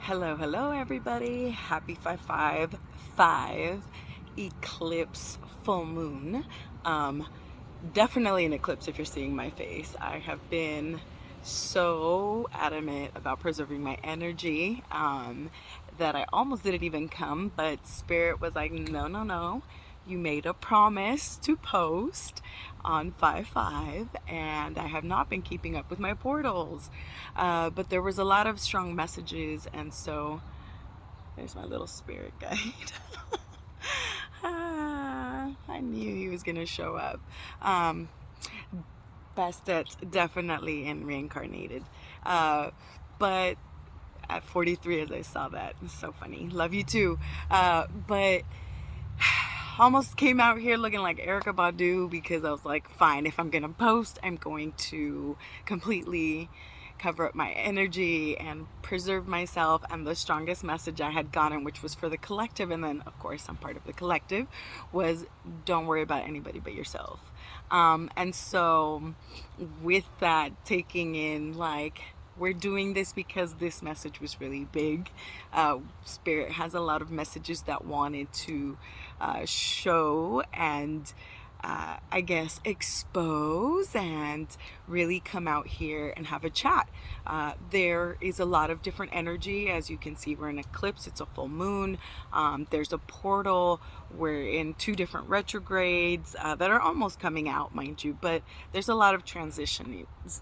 Hello, everybody. Happy 555 eclipse full moon. Um, Definitely an eclipse if you're seeing my face. I have been so adamant about preserving my energy that I almost didn't even come, but Spirit was like, no. You made a promise to post on 5/5, and I have not been keeping up with my portals. But there was a lot of strong messages, and so there's my little spirit guide. I knew he was gonna show up. Um, Bastet's definitely in reincarnated. But at 43, as I saw that, it's so funny. Love you too. But almost came out here looking like Erica Badu because I was like, fine, if I'm gonna post, I'm going to completely cover up my energy and preserve myself. And the strongest message I had gotten, which was for the collective, and then of course I'm part of the collective, was don't worry about anybody but yourself. And so with that, taking in like, we're doing this because this message was really big. Spirit has a lot of messages that wanted to show and I guess expose and really come out here and have a chat. There is a lot of different energy. As you can see, we're in eclipse, it's a full moon. There's a portal. We're in two different retrogrades that are almost coming out, mind you, but there's a lot of transitions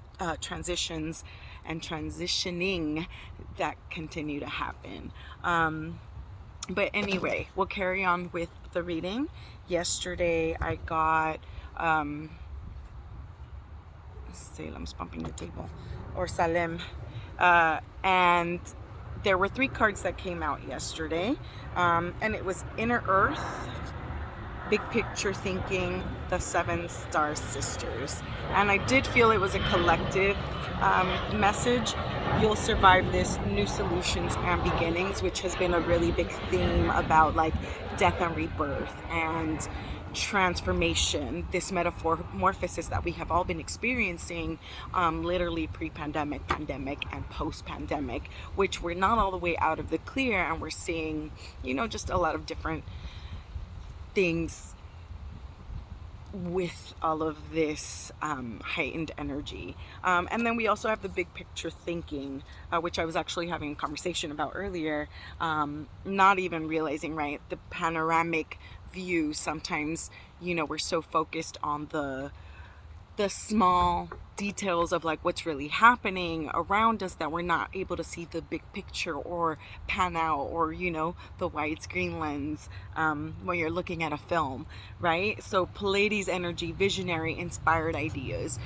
and transitioning that continue to happen. But anyway, we'll carry on with the reading. Yesterday I got Salem's bumping the table, or Salem, and there were 3 cards that came out yesterday, and it was Inner Earth, Big Picture Thinking, the 7 Star Sisters. And I did feel it was a collective message. You'll survive this, new solutions and beginnings, which has been a really big theme about like death and rebirth and transformation, this metamorphosis that we have all been experiencing, literally pre-pandemic, pandemic, and post-pandemic, which we're not all the way out of the clear, and we're seeing, just a lot of different things with all of this heightened energy. And then we also have the big picture thinking, which I was actually having a conversation about earlier, not even realizing, right, the panoramic view. Sometimes, we're so focused on the small details of like what's really happening around us that we're not able to see the big picture or pan out, or the widescreen lens when you're looking at a film, right? So Pleiades energy, visionary, inspired ideas,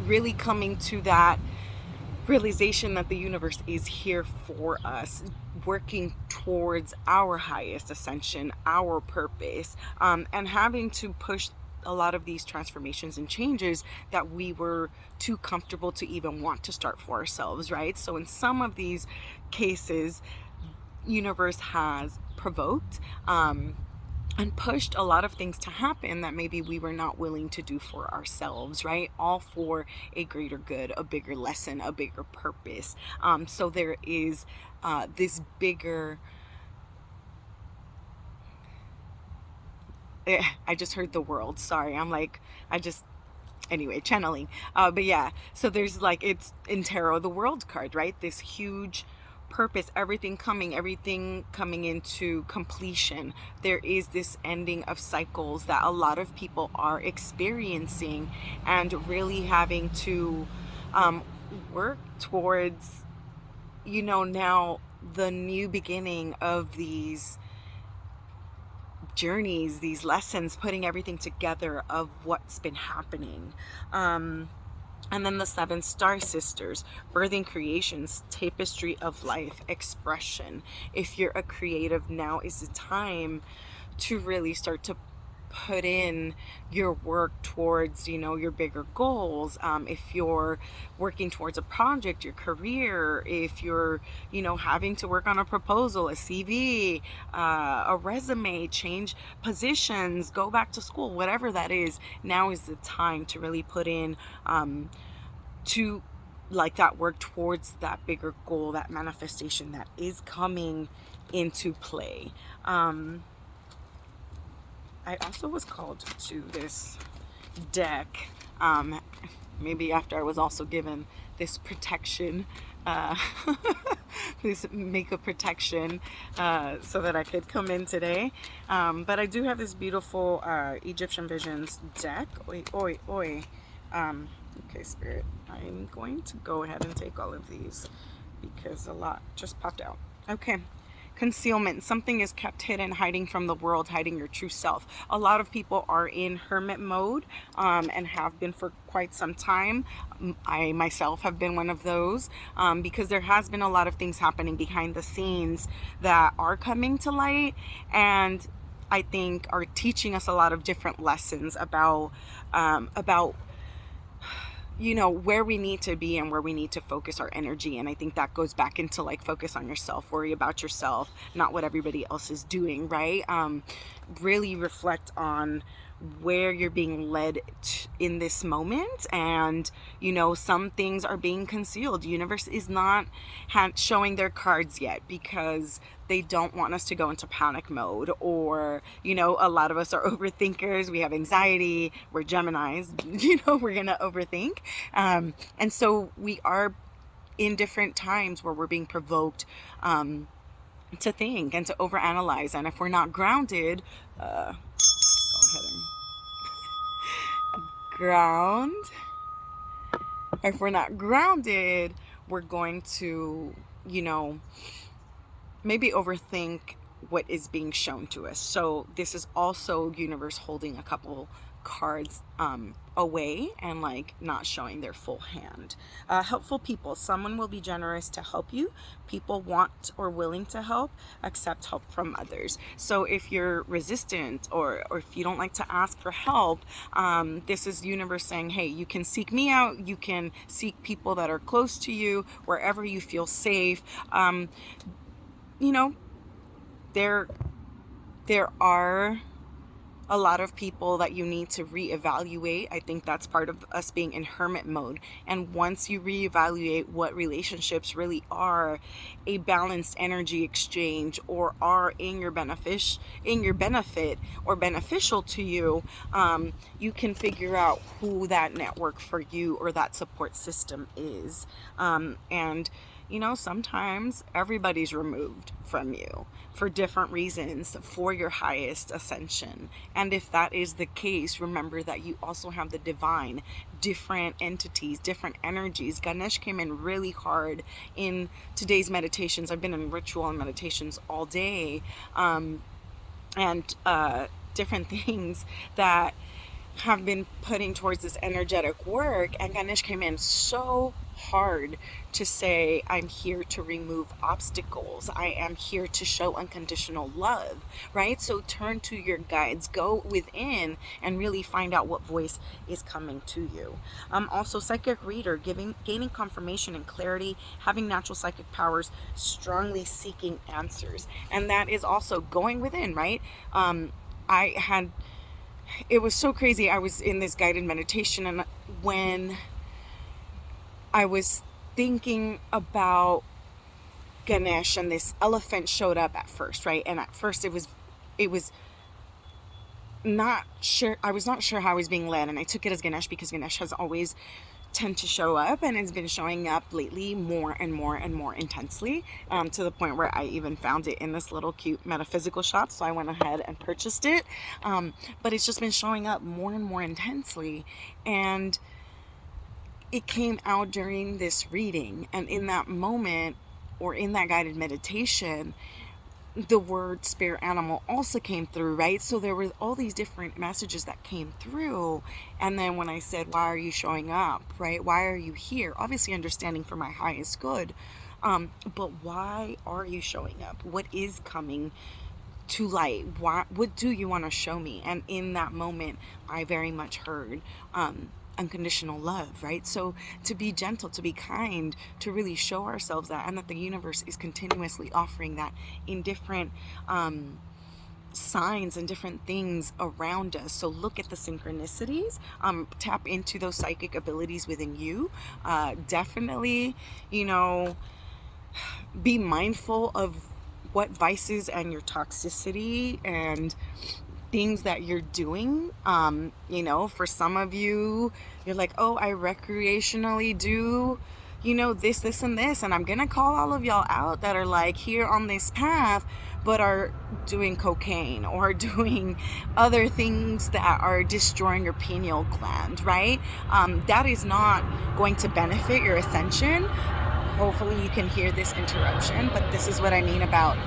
really coming to that realization that the universe is here for us, working towards our highest ascension, our purpose, and having to push a lot of these transformations and changes that we were too comfortable to even want to start for ourselves, right? So in some of these cases, universe has provoked and pushed a lot of things to happen that maybe we were not willing to do for ourselves, right? All for a greater good, a bigger lesson, a bigger purpose. So there is this bigger... I just heard the world. Sorry, I'm like, anyway, channeling. But yeah, so there's like, it's in tarot, the world card, right? This huge purpose, everything coming into completion. There is this ending of cycles that a lot of people are experiencing, and really having to work towards, now the new beginning of these journeys, these lessons, putting everything together of what's been happening. And then the 7 Star Sisters, birthing creations, tapestry of life, expression. If you're a creative, now is the time to really start to put in your work towards, your bigger goals. If you're working towards a project, your career, if you're, having to work on a proposal, a CV, a resume, change positions, go back to school, whatever that is, now is the time to really put in, to like that work towards that bigger goal, that manifestation that is coming into play. I also was called to this deck, maybe after I was also given this protection, uh, this makeup protection, so that I could come in today. But I do have this beautiful Egyptian Visions deck. Oi, oi, oi. Okay, Spirit, I'm going to go ahead and take all of these because a lot just popped out. Okay. Concealment. Something is kept hidden, hiding from the world, hiding your true self. A lot of people are in hermit mode, and have been for quite some time. I myself have been one of those, because there has been a lot of things happening behind the scenes that are coming to light, and I think are teaching us a lot of different lessons about where we need to be and where we need to focus our energy. And I think that goes back into like, focus on yourself, worry about yourself, not what everybody else is doing, right? Really reflect on where you're being led in this moment. And some things are being concealed. The universe is not showing their cards yet because they don't want us to go into panic mode, or a lot of us are overthinkers. We have anxiety, we're Geminis, we're gonna overthink, and so we are in different times where we're being provoked to think and to overanalyze. And if we're not grounded, go ahead and ground. If we're not grounded, we're going to, maybe overthink what is being shown to us. So this is also universe holding a couple cards away and like not showing their full hand. Helpful people. Someone will be generous to help you. People want or willing to help. Accept help from others. So if you're resistant, or if you don't like to ask for help, this is universe saying, hey, you can seek me out. You can seek people that are close to you, wherever you feel safe. There are a lot of people that you need to reevaluate. I think that's part of us being in hermit mode. And once you reevaluate what relationships really are a balanced energy exchange, or are in your benefit or beneficial to you, you can figure out who that network for you or that support system is. And sometimes everybody's removed from you for different reasons for your highest ascension. And if that is the case, remember that you also have the divine, different entities, different energies. Ganesh came in really hard in today's meditations. I've been in ritual and meditations all day, and different things that have been putting towards this energetic work. And Ganesh came in so hard to say, I'm here to remove obstacles. I am here to show unconditional love, right? So turn to your guides, go within and really find out what voice is coming to you. Also, psychic reader, gaining confirmation and clarity, having natural psychic powers, strongly seeking answers. And that is also going within, right? It was so crazy. I was in this guided meditation, and when I was thinking about Ganesh, and this elephant showed up at first, right? And at first it was not sure. I was not sure how I was being led, and I took it as Ganesh because Ganesh has always tend to show up, and it's been showing up lately more and more and more intensely, to the point where I even found it in this little cute metaphysical shop, so I went ahead and purchased it. But it's just been showing up more and more intensely, and it came out during this reading. And in that moment, or in that guided meditation, the word spirit animal also came through, right? So there were all these different messages that came through. And then when I said, why are you showing up, right? Why are you here? Obviously understanding for my highest good. But why are you showing up? What is coming to light? What do you want to show me? And in that moment, I very much heard, unconditional love, right? So to be gentle, to be kind, to really show ourselves that, and that the universe is continuously offering that in different signs and different things around us. So look at the synchronicities, tap into those psychic abilities within you. Definitely, you know, be mindful of what vices and your toxicity and things that you're doing. You know, for some of you, you're like, oh, I recreationally do, you know, this and this, and I'm gonna call all of y'all out that are like here on this path but are doing cocaine or doing other things that are destroying your pineal gland, right? That is not going to benefit your ascension. Hopefully you can hear this interruption, but this is what I mean about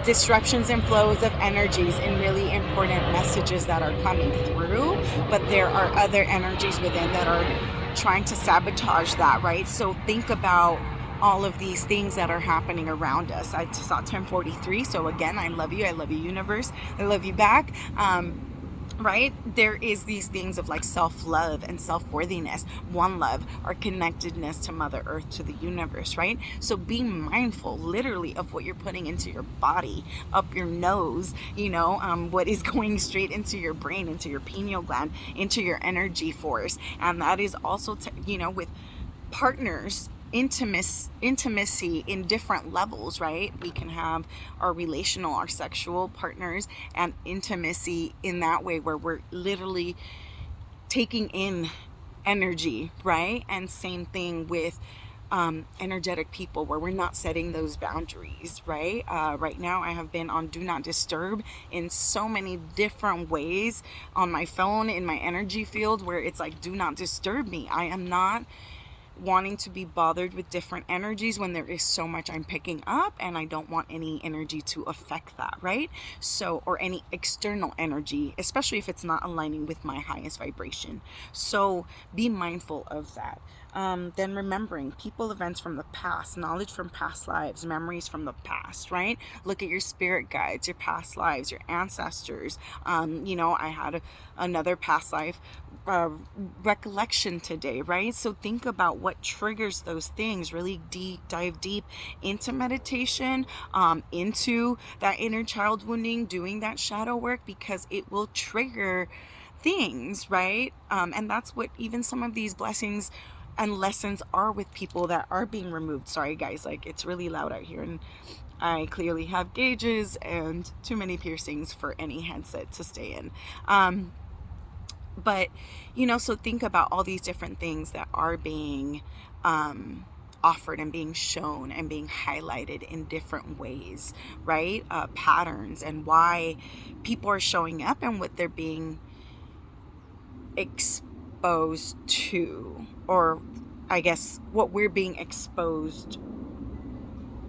disruptions and flows of energies and really important messages that are coming through, but there are other energies within that are trying to sabotage that, right? So think about all of these things that are happening around us. I saw 1043, so again, I love you, universe, I love you back. Right? There is these things of like self-love and self-worthiness, one love, our connectedness to Mother Earth, to the universe, right? So be mindful literally of what you're putting into your body, up your nose, you know, what is going straight into your brain, into your pineal gland, into your energy force. And that is also, you know, with partners, intimacy in different levels, right? We can have our relational, our sexual partners, and intimacy in that way where we're literally taking in energy, right? And same thing with energetic people where we're not setting those boundaries, right? Right now I have been on do not disturb in so many different ways on my phone, in my energy field, where it's like, do not disturb me. I am not wanting to be bothered with different energies when there is so much I'm picking up, and I don't want any energy to affect that, right? So, or any external energy, especially if it's not aligning with my highest vibration. So be mindful of that. Then remembering people, events from the past, knowledge from past lives, memories from the past, right? Look at your spirit guides, your past lives, your ancestors. You know, I had another past life recollection today, right? So think about what triggers those things. Really dive deep into meditation, into that inner child wounding, doing that shadow work, because it will trigger things, right? And that's what even some of these blessings and lessons are with people that are being removed. Sorry guys, like it's really loud out here, and I clearly have gauges and too many piercings for any headset to stay in. But you know, so think about all these different things that are being offered and being shown and being highlighted in different ways, right? Patterns, and why people are showing up and what they're being exposed to, or I guess what we're being exposed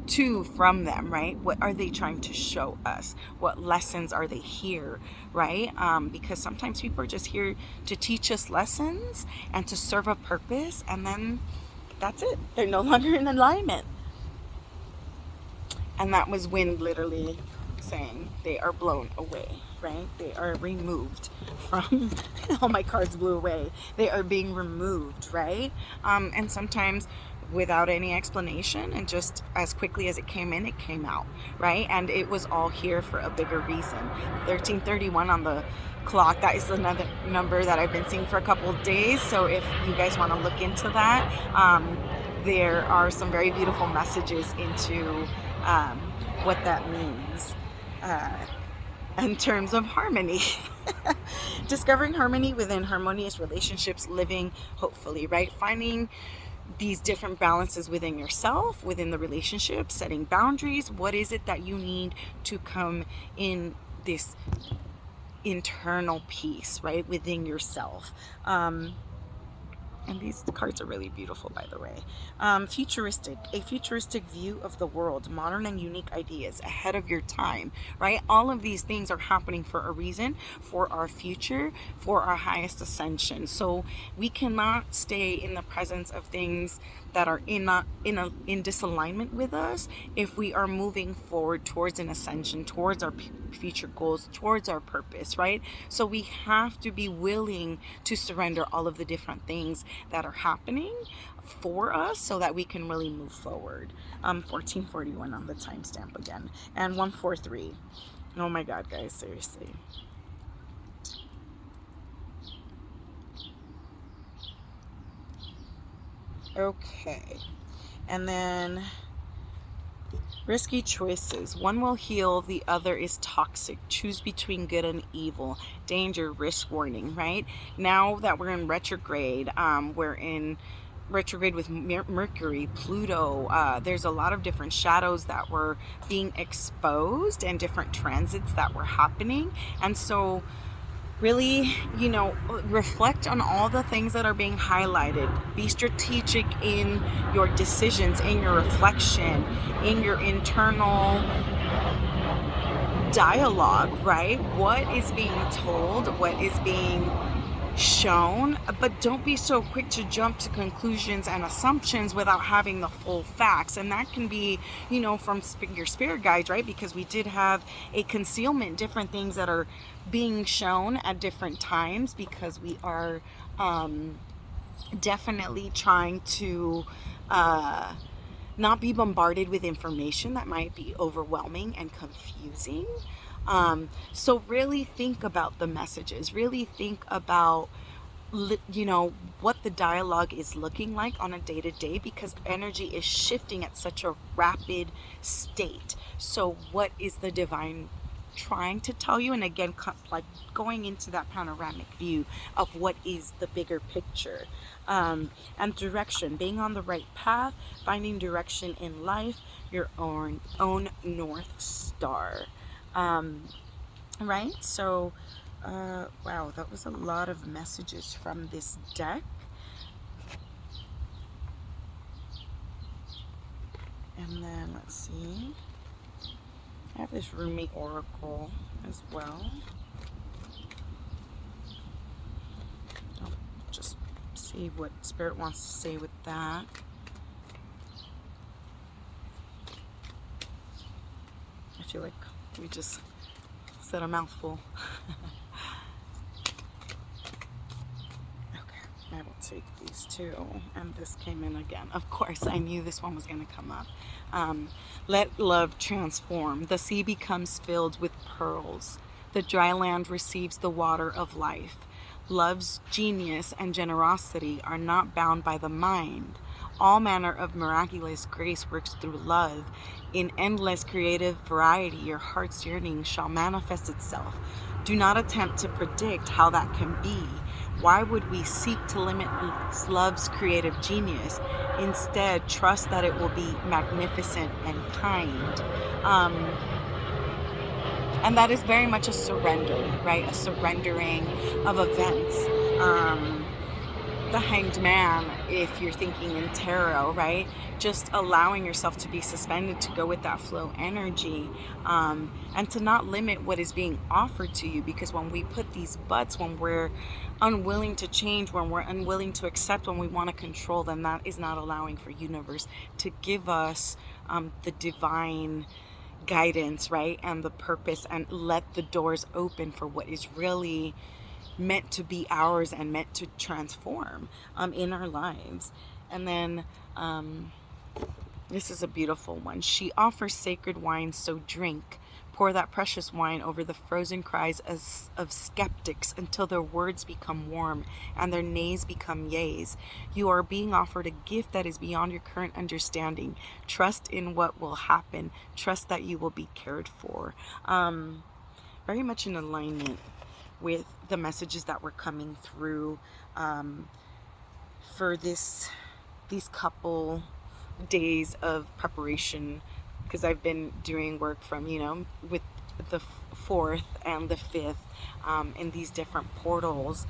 to from them, right? What are they trying to show us? What lessons are they here, right? Because sometimes people are just here to teach us lessons and to serve a purpose, and then that's it. They're no longer in alignment. And that was wind literally saying they are blown away, right? They are removed from, all my cards blew away. They are being removed, right? And sometimes without any explanation, and just as quickly as it came in, it came out, right? And it was all here for a bigger reason. 1331 on the clock, that is another number that I've been seeing for a couple of days. So if you guys want to look into that, there are some very beautiful messages into what that means in terms of harmony. Discovering harmony within harmonious relationships, living hopefully, right? Finding these different balances within yourself, within the relationship, setting boundaries. What is it that you need to come in this internal peace, right, within yourself? And these cards are really beautiful, by the way. Futuristic, a futuristic view of the world, modern and unique ideas, ahead of your time, right? All of these things are happening for a reason, for our future, for our highest ascension. So we cannot stay in the presence of things that are in disalignment with us if we are moving forward towards an ascension, towards our future goals, towards our purpose, right? So we have to be willing to surrender all of the different things that are happening for us so that we can really move forward. 1441 on the timestamp again, and 143. Oh my God, guys, seriously. Okay. And then risky choices. One will heal, the other is toxic. Choose between good and evil. Danger, risk, warning, right? Now that we're in retrograde, we're in retrograde with Mercury, Pluto. There's a lot of different shadows that were being exposed and different transits that were happening. And so really, reflect on all the things that are being highlighted. Be strategic in your decisions, in your reflection, in your internal dialogue, right? What is being told, what is being shown, but don't be so quick to jump to conclusions and assumptions without having the full facts. And that can be, from your spirit guides, right? Because we did have a concealment, different things that are being shown at different times, because we are definitely trying to not be bombarded with information that might be overwhelming and confusing. So really think about the messages, really think about what the dialogue is looking like on a day-to-day, because energy is shifting at such a rapid state. So what is the divine trying to tell you? And again, like going into that panoramic view of what is the bigger picture, and direction, being on the right path, finding direction in life, your own North Star. Right? So wow, that was a lot of messages from this deck. And then let's see, I have this Rumi Oracle as well. I'll just see what Spirit wants to say with that. I feel like we just said a mouthful. I will take these two, and this came in again. Of course, I knew this one was going to come up. Let love transform. The sea becomes filled with pearls. The dry land receives the water of life. Love's genius and generosity are not bound by the mind. All manner of miraculous grace works through love. In endless creative variety, your heart's yearning shall manifest itself. Do not attempt to predict how that can be. Why would we seek to limit love's creative genius? Instead, trust that it will be magnificent and kind. And that is very much a surrender, right? A surrendering of events. The Hanged Man, if you're thinking in tarot, right? Just allowing yourself to be suspended, to go with that flow energy, and to not limit what is being offered to you. Because when we put these buts, when we're unwilling to change, when we're unwilling to accept, when we want to control, then that is not allowing for universe to give us the divine guidance, right? And the purpose, and let the doors open for what is really meant to be ours and meant to transform in our lives. And then this is a beautiful one. She offers sacred wine, so drink. Pour that precious wine over the frozen cries of skeptics until their words become warm and their nays become yays. You are being offered a gift that is beyond your current understanding. Trust in what will happen. Trust that you will be cared for. Very much in alignment with the messages that were coming through for these couple days of preparation, because I've been doing work from with the 4th and the 5th in these different portals,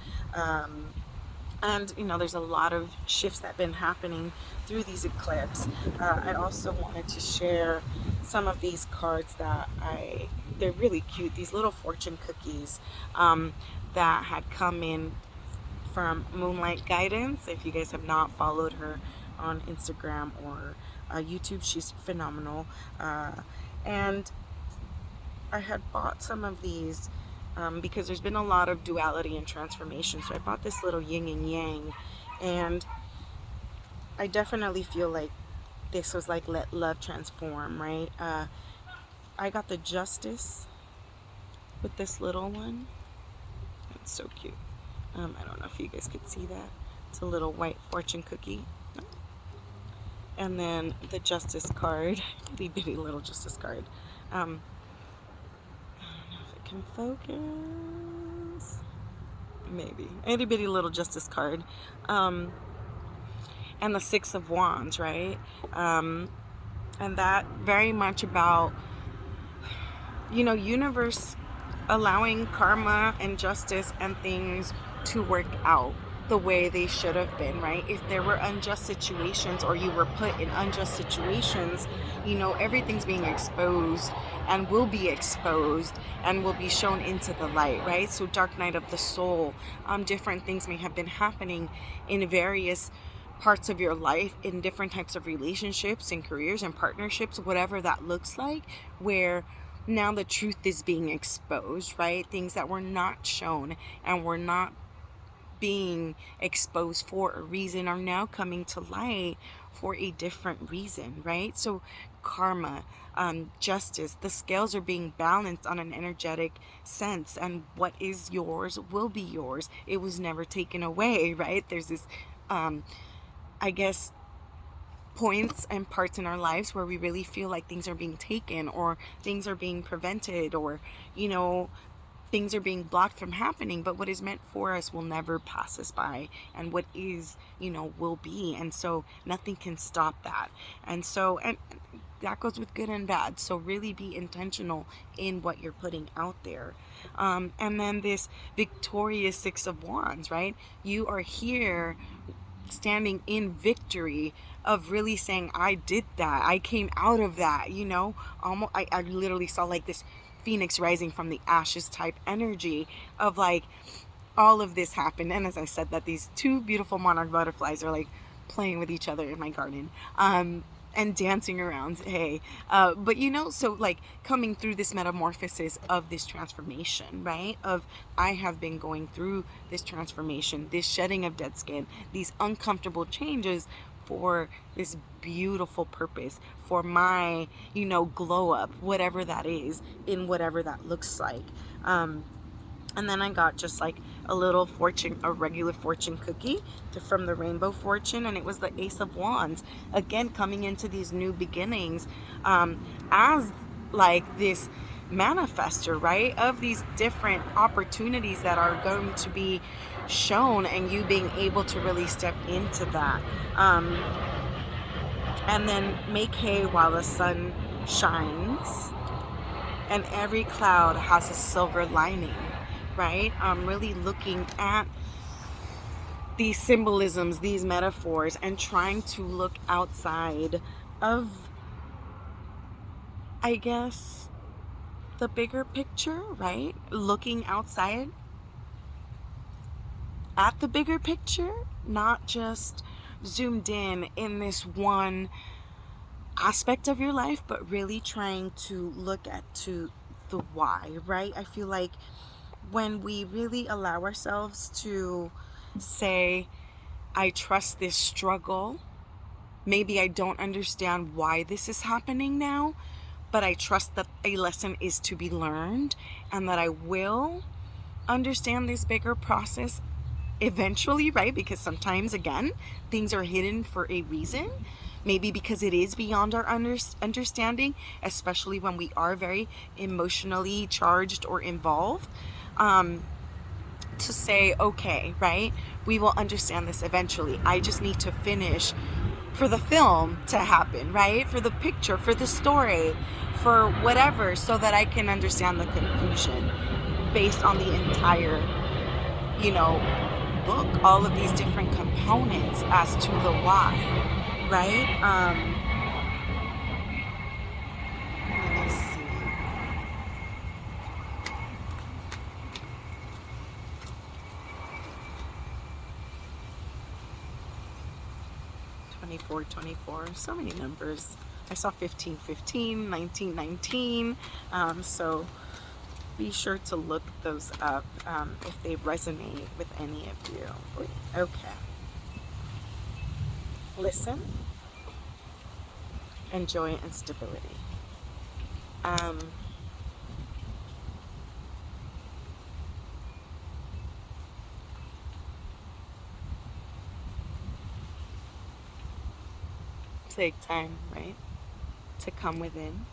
and there's a lot of shifts that have been happening through these eclipses. I also wanted to share some of these cards that they're really cute, these little fortune cookies that had come in from Moonlight Guidance. If you guys have not followed her on Instagram or YouTube, she's phenomenal. And I had bought some of these because there's been a lot of duality and transformation. So I bought this little yin and yang, and I definitely feel like this was like let love transform, right? I got the Justice, with this little one. It's so cute. I don't know if you guys could see that. It's a little white fortune cookie. And then the justice card, itty bitty little justice card. I don't know if it can focus. Maybe. Itty bitty little justice card. And the Six of Wands, right? And that very much about, you know, universe allowing karma and justice and things to work out the way they should have been, right? If there were unjust situations or you were put in unjust situations, you know, everything's being exposed and will be exposed and will be shown into the light, right? So dark night of the soul, different things may have been happening in various parts of your life, in different types of relationships and careers and partnerships, whatever that looks like, where now the truth is being exposed, right? Things that were not shown and were not being exposed for a reason are now coming to light for a different reason, right? So karma, justice, the scales are being balanced on an energetic sense, and what is yours will be yours. It was never taken away, right? There's this, I guess, points and parts in our lives where we really feel like things are being taken or things are being prevented, or, you know, things are being blocked from happening, but what is meant for us will never pass us by, and what is, you know, will be. And so nothing can stop that. And so, and that goes with good and bad. So really be intentional in what you're putting out there. And then this victorious Six of Wands, right? You are here standing in victory of really saying, I did that, I came out of that, you know. Almost, I literally saw like this phoenix rising from the ashes type energy of like all of this happened. And as I said, that these two beautiful monarch butterflies are like playing with each other in my garden, and dancing around, hey, but you know, so like coming through this metamorphosis of this transformation, right? Of I have been going through this transformation, this shedding of dead skin, these uncomfortable changes for this beautiful purpose, for my, you know, glow up, whatever that is, in whatever that looks like. And then I got just like a little fortune, a regular fortune cookie from the Rainbow Fortune, and it was the Ace of Wands. Again, coming into these new beginnings, as like this manifester, right? Of these different opportunities that are going to be shown, and you being able to really step into that. And then make hay while the sun shines, and every cloud has a silver lining, right? Really looking at these symbolisms, these metaphors, and trying to look outside of, I guess, the bigger picture, right? Looking outside at the bigger picture, not just zoomed in this one aspect of your life, but really trying to look at to the why, right? I feel like when we really allow ourselves to say, I trust this struggle, maybe I don't understand why this is happening now, but I trust that a lesson is to be learned, and that I will understand this bigger process eventually, right? Because sometimes, again, things are hidden for a reason. Maybe because it is beyond our understanding, especially when we are very emotionally charged or involved. To say, okay, right, we will understand this eventually. I just need to finish for the film to happen, right? For the picture, for the story, for whatever, so that I can understand the conclusion based on the entire, you know, book, all of these different components as to the why, right? Let me see. 24, so many numbers. I saw 15, 19, 19. So be sure to look those up if they resonate with any of you. Okay. Listen, and joy and stability. take time, right, to come within.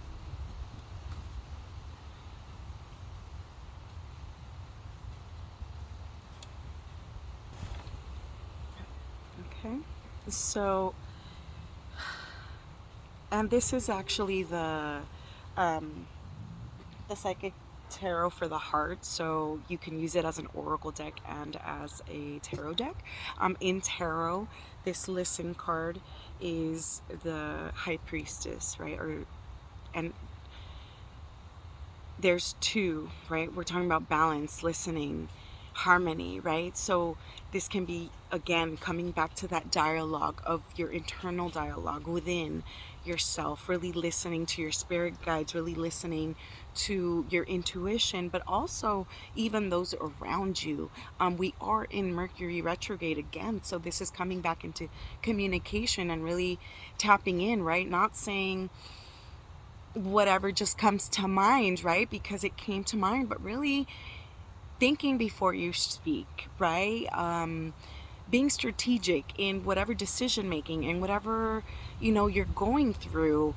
Okay, so, and this is actually um, the psychic tarot for the heart, so you can use it as an oracle deck and as a tarot deck. In tarot, this listen card is the high priestess, right? And there's two, right? We're talking about balance, listening, harmony, right? So this can be, again, coming back to that dialogue of your internal dialogue within yourself, really listening to your spirit guides, really listening to your intuition, but also even those around you. We are in Mercury retrograde again, so this is coming back into communication and really tapping in, right? Not saying whatever just comes to mind, right? Because it came to mind, but really thinking before you speak, right? Being strategic in whatever decision making and whatever you're going through,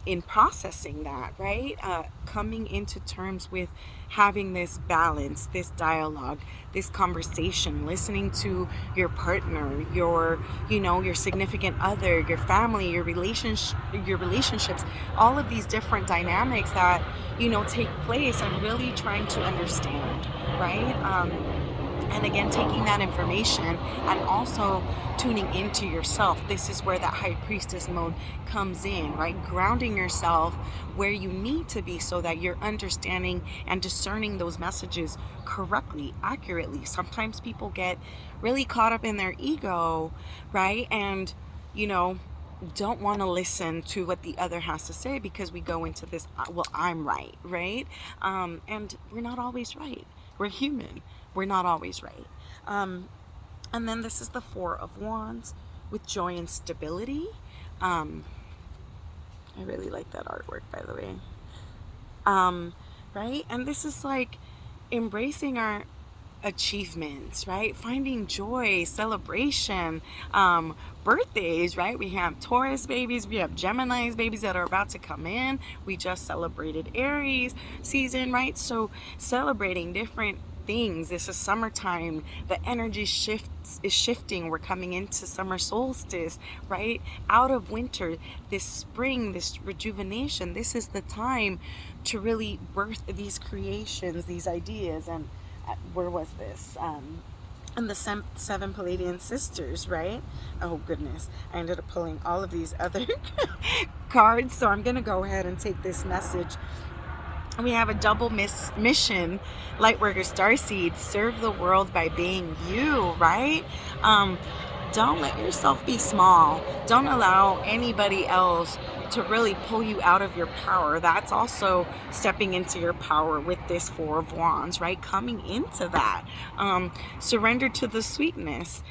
in processing that, right? Coming into terms with having this balance, this dialogue, this conversation, listening to your partner, your significant other, your family, your relationships, all of these different dynamics that take place, and really trying to understand, right? And again, taking that information and also tuning into yourself. This is where that high priestess mode comes in, right? Grounding yourself where you need to be so that you're understanding and discerning those messages correctly, accurately. Sometimes people get really caught up in their ego, right? And, don't want to listen to what the other has to say, because we go into this, well, I'm right, right? And we're not always right. We're human. We're not always right. And then this is the Four of Wands with joy and stability. I really like that artwork, by the way. Right? And this is like embracing our achievements, right? Finding joy, celebration, birthdays, right? We have Taurus babies, we have Gemini's babies that are about to come in. We just celebrated Aries season, right? So celebrating different things. This is summertime. The energy is shifting. We're coming into summer solstice, right? Out of winter, this spring, this rejuvenation. This is the time to really birth these creations, these ideas. And where was this? And the seven Palladian sisters, right? Oh goodness, I ended up pulling all of these other cards, so I'm gonna go ahead and take this message. We have a double mission, Lightworker Starseed, serve the world by being you, right? Don't let yourself be small. Don't allow anybody else to really pull you out of your power. That's also stepping into your power with this Four of Wands, right? Coming into that. Surrender to the sweetness.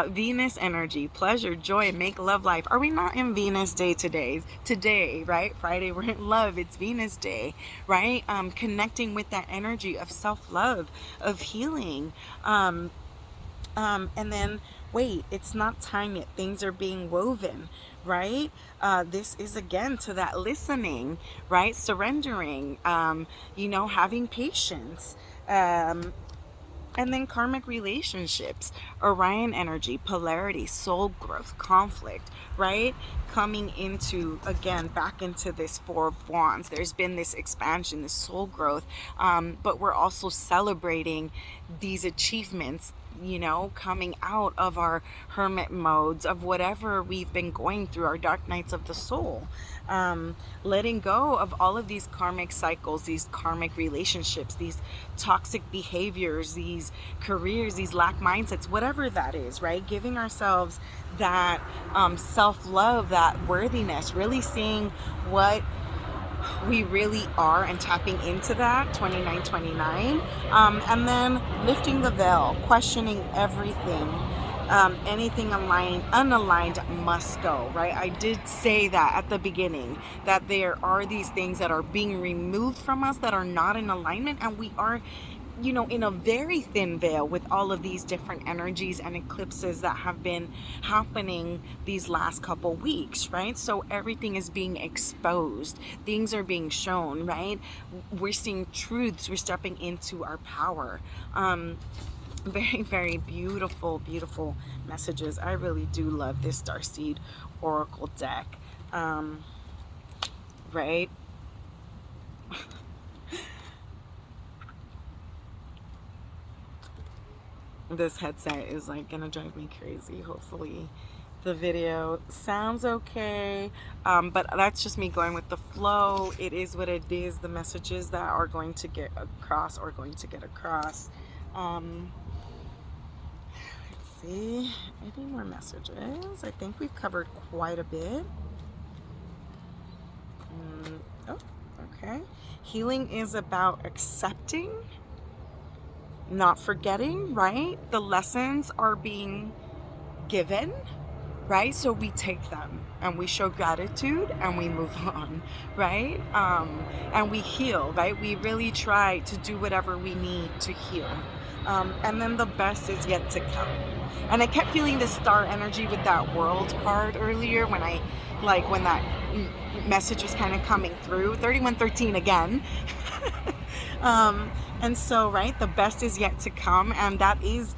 Venus energy, pleasure, joy, make love life. Are we not in Venus day today? Today, right? Friday, we're in love. It's Venus day, right? Connecting with that energy of self-love, of healing. And then, wait, it's not time yet. Things are being woven, right? This is again to that listening, right? Surrendering, having patience. And then karmic relationships, Orion energy, polarity, soul growth, conflict, right? Coming into, again, back into this Four of Wands. There's been this expansion, this soul growth, but we're also celebrating these achievements, coming out of our hermit modes, of whatever we've been going through, our dark nights of the soul. Letting go of all of these karmic cycles, these karmic relationships, these toxic behaviors, these careers, these lack mindsets, whatever that is, right? Giving ourselves that self-love, that worthiness, really seeing what we really are and tapping into that 2929, and then lifting the veil, questioning everything. Anything unaligned must go, right? I did say that at the beginning, that there are these things that are being removed from us that are not in alignment, and we are you know, in a very thin veil with all of these different energies and eclipses that have been happening these last couple weeks, right? So everything is being exposed, things are being shown, right? We're seeing truths, we're stepping into our power. Very, very beautiful, beautiful messages. I really do love this Starseed Oracle deck, right? This headset is like gonna drive me crazy. Hopefully the video sounds okay, but that's just me going with the flow. It is what it is. The messages that are going to get across are going to get across. Let's see, any more messages? I think we've covered quite a bit. Oh, okay. Healing is about accepting, not forgetting, right? The lessons are being given, right? So we take them and we show gratitude and we move on, right? And we heal, right? We really try to do whatever we need to heal. And then the best is yet to come. And I kept feeling the star energy with that world card earlier when that message was kind of coming through. 3113 again. And so, right, the best is yet to come, and that is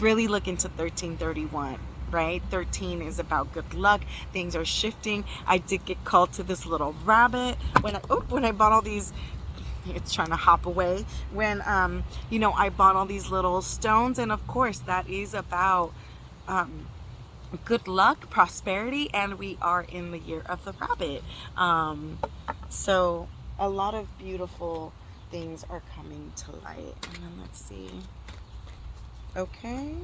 really looking to 1331, right? 13 is about good luck. Things are shifting. I did get called to this little rabbit when I bought all these. It's trying to hop away. When you know, I bought all these little stones, and of course that is about good luck, prosperity, and we are in the year of the rabbit. So a lot of beautiful things are coming to light. And then let's see. Okay.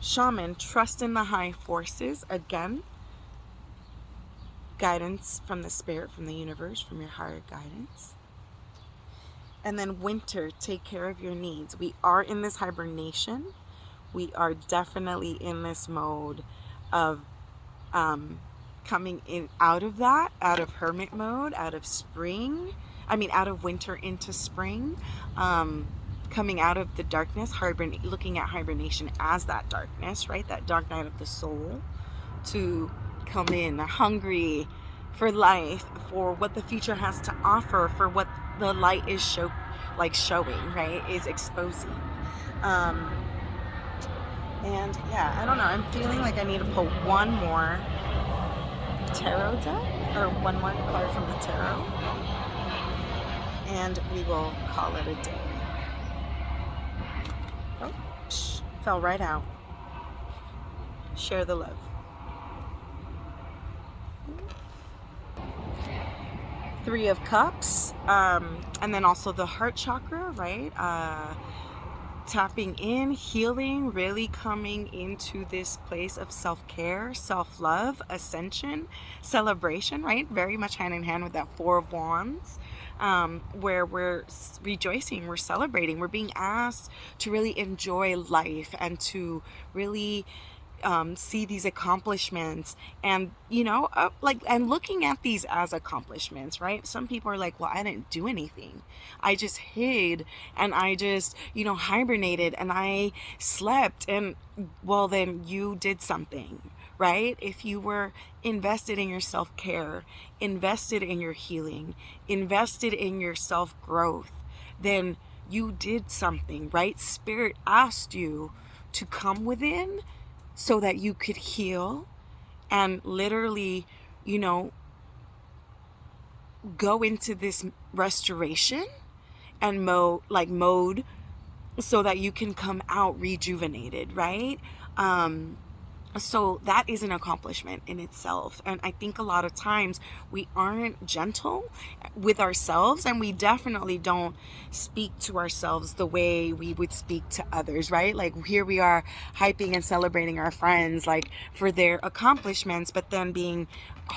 Shaman, trust in the high forces. Again, guidance from the spirit, from the universe, from your higher guidance. And then winter, take care of your needs. We are in this hibernation. We are definitely in this mode of coming in out of that, out of hermit mode, out of out of winter into spring, coming out of the darkness, looking at hibernation as that darkness, right? That dark night of the soul, to come in hungry for life, for what the future has to offer, for what the light is showing, right? Is exposing. And yeah, I don't know. I'm feeling like I need to pull one more tarot deck, or one more card from the tarot, and we will call it a day. Oh, fell right out. Share the love. Three of Cups, and then also the heart chakra, right? Tapping in, healing, really coming into this place of self-care, self-love, ascension, celebration, right? Very much hand in hand with that Four of Wands, where we're rejoicing, we're celebrating, we're being asked to really enjoy life and to really see these accomplishments, and and looking at these as accomplishments, right? Some people are like, well, I didn't do anything, I just hid, and I just hibernated, and I slept, and well, then you did something, right? If you were invested in your self-care, invested in your healing, invested in your self-growth, then you did something, right? Spirit asked you to come within so that you could heal and literally, go into this restoration and mode so that you can come out rejuvenated, right? So that is an accomplishment in itself. And I think a lot of times we aren't gentle with ourselves, and we definitely don't speak to ourselves the way we would speak to others, right? Like, here we are hyping and celebrating our friends like for their accomplishments, but then being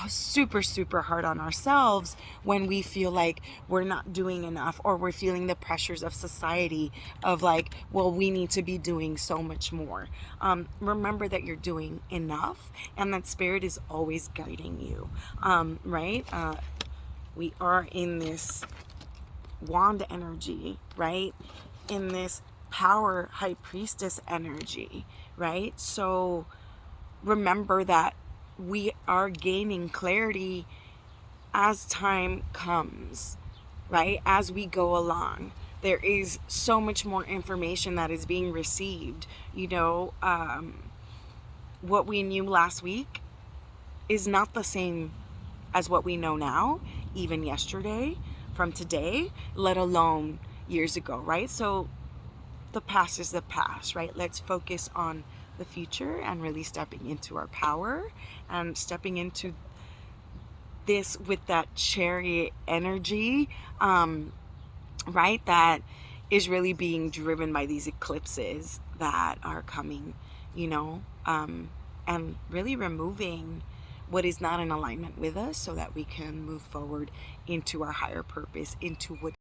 super, super hard on ourselves when we feel like we're not doing enough, or we're feeling the pressures of society of like, well, we need to be doing so much more. Remember that you're doing enough, and that spirit is always guiding you, right? We are in this wand energy, right? in this power high priestess energy, right? So remember that we are gaining clarity as time comes, right? As we go along, there is so much more information that is being received. What we knew last week is not the same as what we know now, even yesterday, from today, let alone years ago, right? So the past is the past, right? Let's focus on the future and really stepping into our power and stepping into this with that chariot energy, right? That is really being driven by these eclipses that are coming, and really removing what is not in alignment with us so that we can move forward into our higher purpose, into what